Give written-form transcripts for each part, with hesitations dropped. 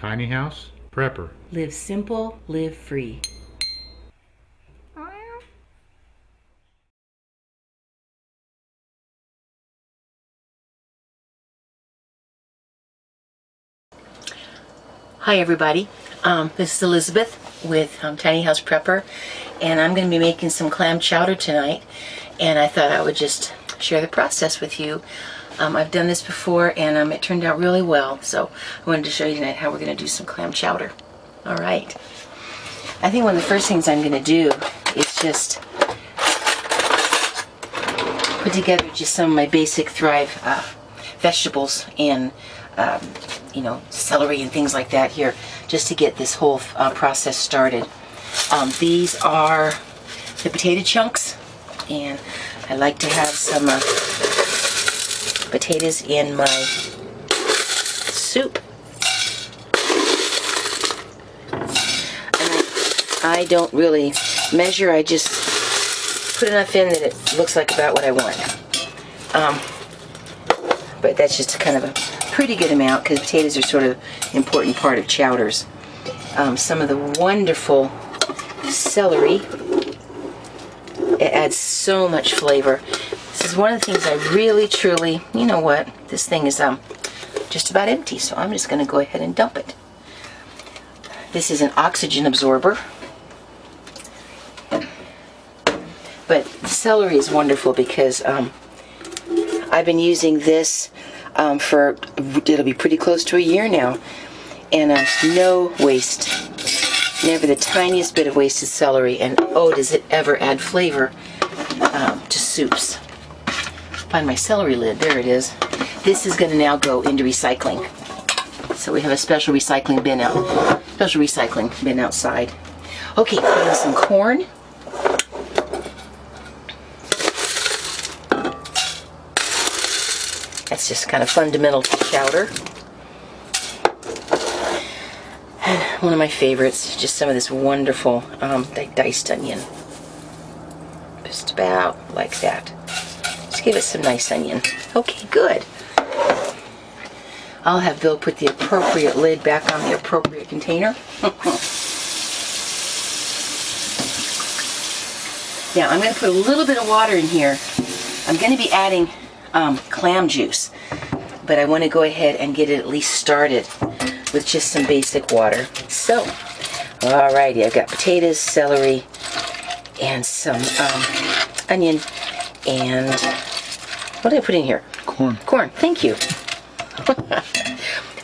Tiny House Prepper. Live simple, live free. Hi everybody, this is Elizabeth with Tiny House Prepper, and I'm going to be making some clam chowder tonight, and I thought I would just share the process with you. I've done this before and it turned out really well, so I wanted to show you tonight how we're going to do some clam chowder. Alright, I think one of the first things I'm going to do is just put together just some of my basic Thrive vegetables and celery and things like that here, just to get this whole process started. These are the potato chunks, and I like to have some potatoes in my soup. And I don't really measure, I just put enough in that it looks like about what I want. But that's just kind of a pretty good amount, because potatoes are sort of an important part of chowders. Some of the wonderful celery. It adds so much flavor. This is one of the things I really, truly, you know what, this thing is just about empty, so I'm just going to go ahead and dump it. This is an oxygen absorber. But celery is wonderful because I've been using this for, it'll be pretty close to a year now, and no waste, never the tiniest bit of wasted celery, and oh, does it ever add flavor to soups. Find my celery lid, there it is. This is going to now go into recycling. So we have a special recycling bin outside. Okay, put in some corn. That's just kind of fundamental to chowder. And one of my favorites, just some of this wonderful diced onion. Just about like that. Just give it some nice onion. Okay, good. I'll have Bill put the appropriate lid back on the appropriate container. Now I'm going to put a little bit of water in here. I'm going to be adding clam juice, but I want to go ahead and get it at least started with just some basic water. So, alrighty, I've got potatoes, celery, and some onion, and what did I put in here? Corn. Corn, thank you.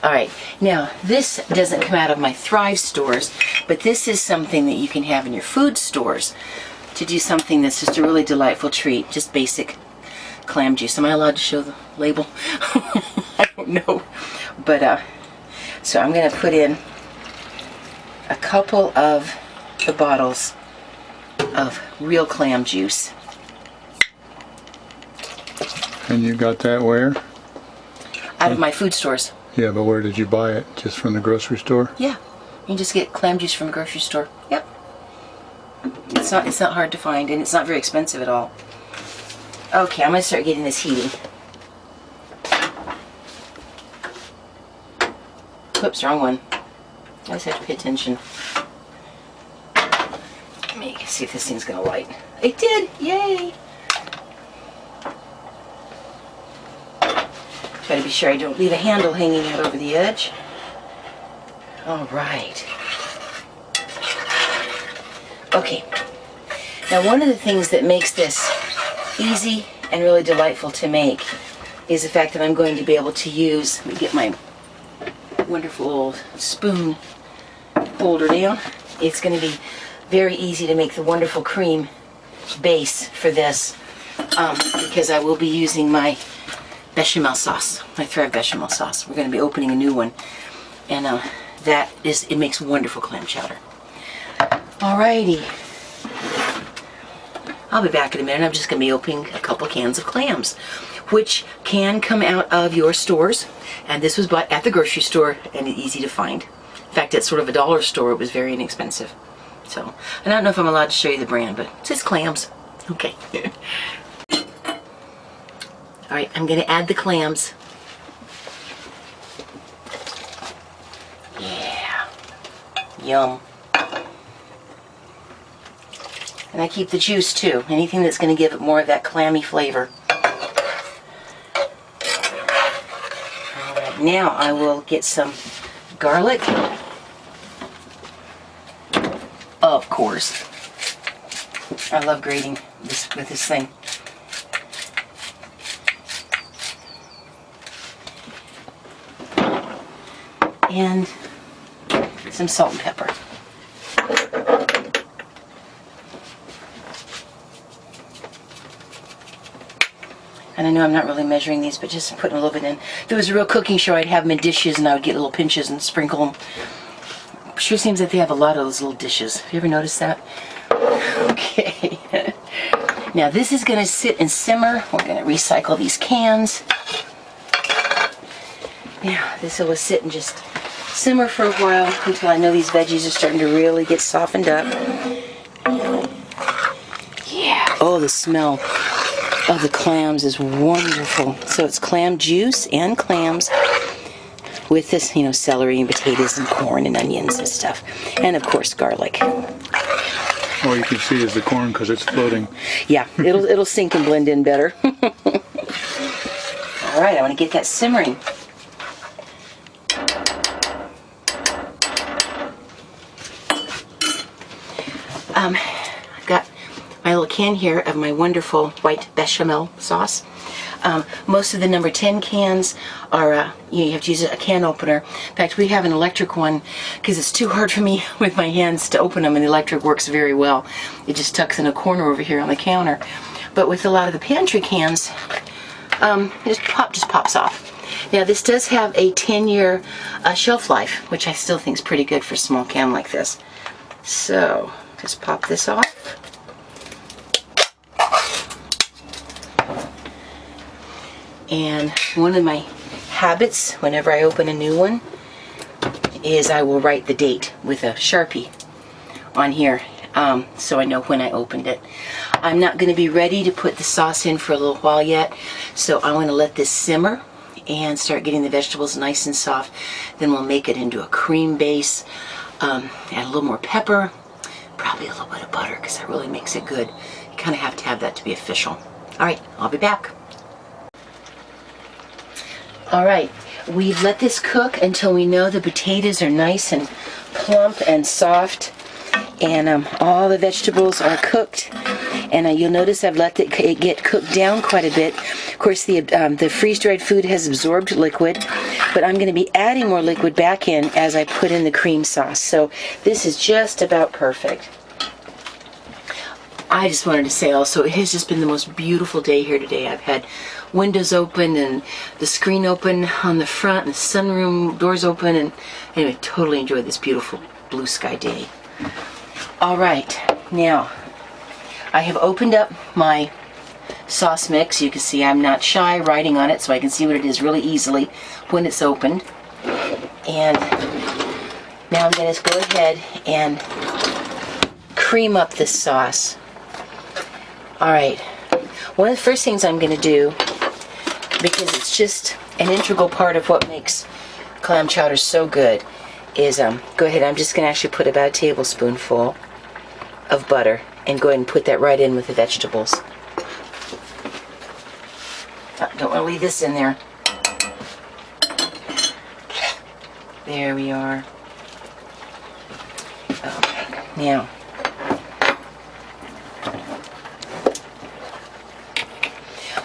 Alright, now this doesn't come out of my Thrive stores, but this is something that you can have in your food stores to do something that's just a really delightful treat, just basic clam juice. Am I allowed to show the label? I don't know. But, so I'm going to put in a couple of the bottles of real clam juice. And you got that where? Out of my food stores. Yeah, but where did you buy it? Just from the grocery store? Yeah. You can just get clam juice from a grocery store. Yep. It's not hard to find, and it's not very expensive at all. Okay, I'm going to start getting this heating. Whoops, wrong one. I just have to pay attention. Let me see if this thing's going to light. It did! Yay! Try to be sure I don't leave a handle hanging out over the edge. Alright. Okay. Now one of the things that makes this easy and really delightful to make is the fact that I'm going to be able to use, let me get my wonderful old spoon holder down. It's going to be very easy to make the wonderful cream base for this because I will be using my bechamel sauce, my Thrive bechamel sauce. We're going to be opening a new one, and it makes wonderful clam chowder. Alrighty. I'll be back in a minute. I'm just going to be opening a couple cans of clams, which can come out of your stores. And this was bought at the grocery store and easy to find. In fact, at sort of a dollar store, it was very inexpensive. So, I don't know if I'm allowed to show you the brand, but it says clams. Okay. Alright, I'm going to add the clams. Yeah. Yum. And I keep the juice too. Anything that's going to give it more of that clammy flavor. Alright, now I will get some garlic. Of course. I love grating this with this thing. And some salt and pepper. And I know I'm not really measuring these, but just putting a little bit in. If it was a real cooking show, I'd have them in dishes and I would get little pinches and sprinkle them. Sure seems that they have a lot of those little dishes. Have you ever noticed that? Okay. Now this is going to sit and simmer. We're going to recycle these cans. Now this will sit and just simmer for a while until I know these veggies are starting to really get softened up. Yeah. Oh, the smell of the clams is wonderful. So it's clam juice and clams with this, you know, celery and potatoes and corn and onions and stuff. And of course garlic. All you can see is the corn because it's floating. Yeah, it'll sink and blend in better. All right, I want to get that simmering. I've got my little can here of my wonderful white bechamel sauce. Most of the number 10 cans are, you have to use a can opener. In fact, we have an electric one because it's too hard for me with my hands to open them, and the electric works very well. It just tucks in a corner over here on the counter. But with a lot of the pantry cans, it just pops off. Now this does have a 10-year shelf life, which I still think is pretty good for a small can like this. So just pop this off. And one of my habits whenever I open a new one is I will write the date with a Sharpie on here, so I know when I opened it. I'm not going to be ready to put the sauce in for a little while yet, so I want to let this simmer and start getting the vegetables nice and soft. Then we'll make it into a cream base, add a little more pepper, probably a little bit of butter because that really makes it good. You kind of have to have that to be official. Alright, I'll be back. Alright, we've let this cook until we know the potatoes are nice and plump and soft, and all the vegetables are cooked. And you'll notice I've let it get cooked down quite a bit. Of course, the freeze-dried food has absorbed liquid, but I'm going to be adding more liquid back in as I put in the cream sauce. So this is just about perfect. I just wanted to say also, it has just been the most beautiful day here today. I've had windows open and the screen open on the front and the sunroom doors open, and anyway, totally enjoyed this beautiful blue sky day. All right, now I have opened up my sauce mix. You can see I'm not shy writing on it, so I can see what it is really easily when it's opened. And now I'm going to go ahead and cream up this sauce. Alright, one of the first things I'm going to do, because it's just an integral part of what makes clam chowder so good, is go ahead, I'm just going to actually put about a tablespoonful of butter and go ahead and put that right in with the vegetables. Don't want to leave this in there. There we are. Now,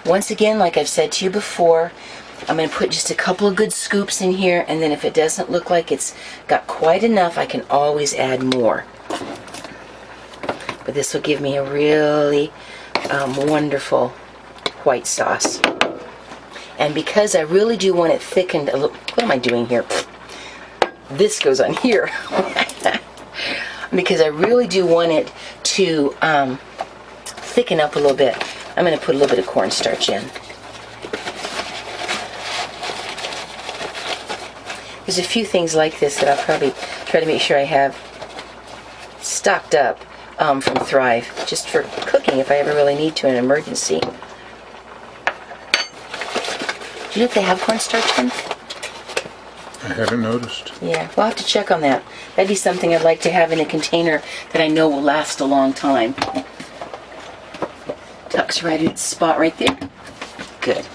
once again, like I've said to you before, I'm going to put just a couple of good scoops in here, and then if it doesn't look like it's got quite enough, I can always add more. But this will give me a really wonderful white sauce. And because I really do want it thickened a little, what am I doing here? This goes on here. Because I really do want it to thicken up a little bit, I'm going to put a little bit of cornstarch in. There's a few things like this that I'll probably try to make sure I have stocked up from Thrive, just for cooking if I ever really need to in an emergency. Do you know if they have cornstarch in? I haven't noticed. Yeah, we'll have to check on that. That'd be something I'd like to have in a container that I know will last a long time. Tucks right in its spot right there. Good.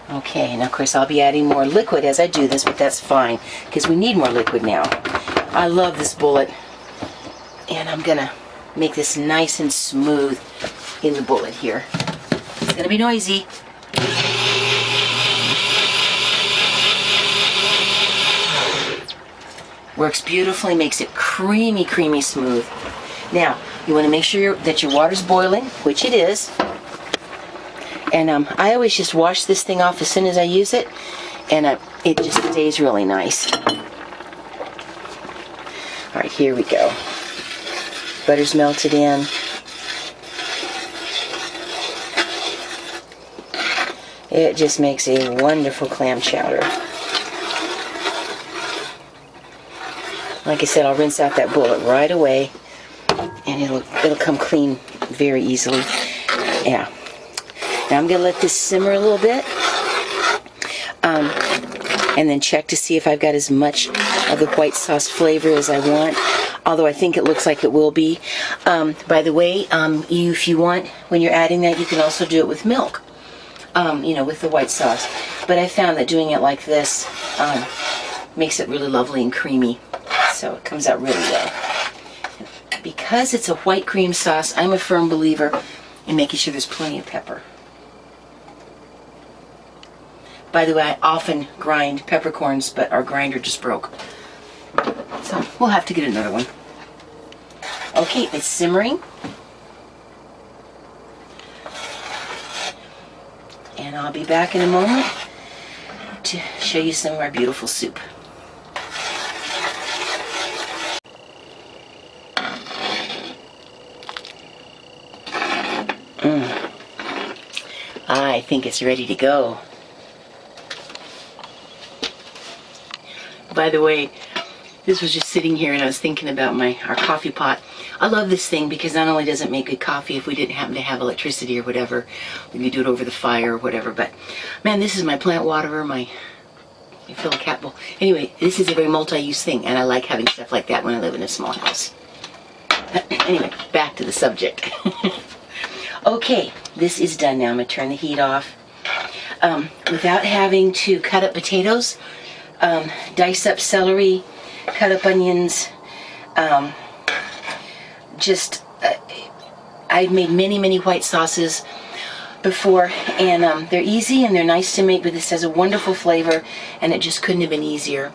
Okay, now of course I'll be adding more liquid as I do this, but that's fine because we need more liquid now. I love this bullet, and I'm gonna make this nice and smooth in the bullet here. It's gonna be noisy. Works beautifully, makes it creamy, creamy smooth. Now, you want to make sure that your water's boiling, which it is. And I always just wash this thing off as soon as I use it, and it just stays really nice. All right, here we go. Butter's melted in. It just makes a wonderful clam chowder. Like I said, I'll rinse out that bullet right away, and it'll come clean very easily. Yeah. Now I'm going to let this simmer a little bit, and then check to see if I've got as much of the white sauce flavor as I want, although I think it looks like it will be. By the way, if you want, when you're adding that, you can also do it with milk, with the white sauce. But I found that doing it like this makes it really lovely and creamy, so it comes out really well. Because it's a white cream sauce, I'm a firm believer in making sure there's plenty of pepper. By the way, I often grind peppercorns, but our grinder just broke. So we'll have to get another one. Okay, it's simmering. And I'll be back in a moment to show you some of our beautiful soup. I think it's ready to go. By the way, this was just sitting here and I was thinking about our coffee pot. I love this thing because not only does it make good coffee if we didn't happen to have electricity or whatever, we could do it over the fire or whatever, but man, this is my plant waterer, my fill a cat bowl. Anyway, this is a very multi-use thing, and I like having stuff like that when I live in a small house. Anyway, back to the subject. Okay, this is done now. I'm going to turn the heat off. Without having to cut up potatoes, dice up celery, cut up onions, I've made many white sauces before, and they're easy and they're nice to make, but this has a wonderful flavor, and it just couldn't have been easier.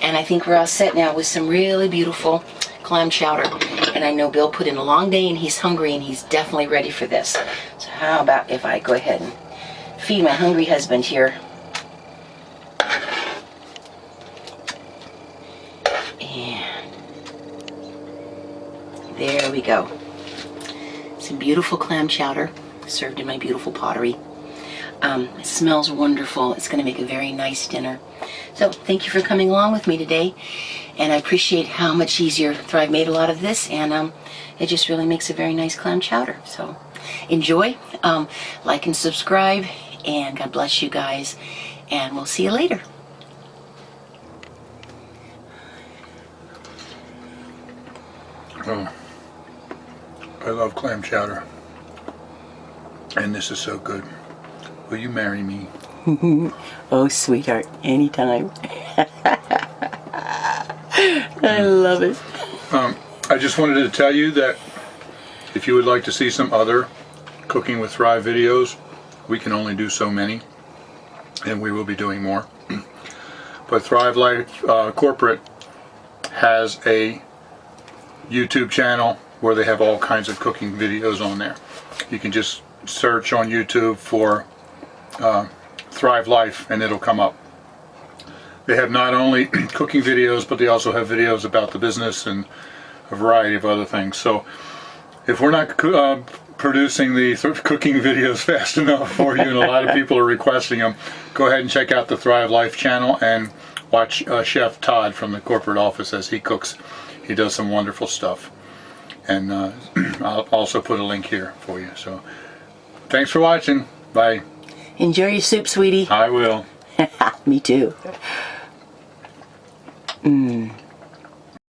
And I think we're all set now with some really beautiful clam chowder. And I know Bill put in a long day and he's hungry and he's definitely ready for this. So how about if I go ahead and feed my hungry husband here. And there we go. Some beautiful clam chowder served in my beautiful pottery. It smells wonderful. It's going to make a very nice dinner. So thank you for coming along with me today, and I appreciate how much easier Thrive made a lot of this, and it just really makes a very nice clam chowder. So enjoy, like and subscribe, and God bless you guys, and we'll see you later. Oh, I love clam chowder, and this is so good. Will you marry me? Oh, sweetheart, anytime. I love it. I just wanted to tell you that if you would like to see some other Cooking with Thrive videos, we can only do so many, and we will be doing more. But Thrive Life Corporate has a YouTube channel where they have all kinds of cooking videos on there. You can just search on YouTube for Thrive Life and it'll come up. They have not only cooking videos, but they also have videos about the business and a variety of other things. So if we're not producing the cooking videos fast enough for you, and a lot of people are requesting them, go ahead and check out the Thrive Life channel and watch Chef Todd from the corporate office as he cooks. He does some wonderful stuff. And I'll also put a link here for you. So thanks for watching. Bye. Enjoy your soup, sweetie. I will. Me too.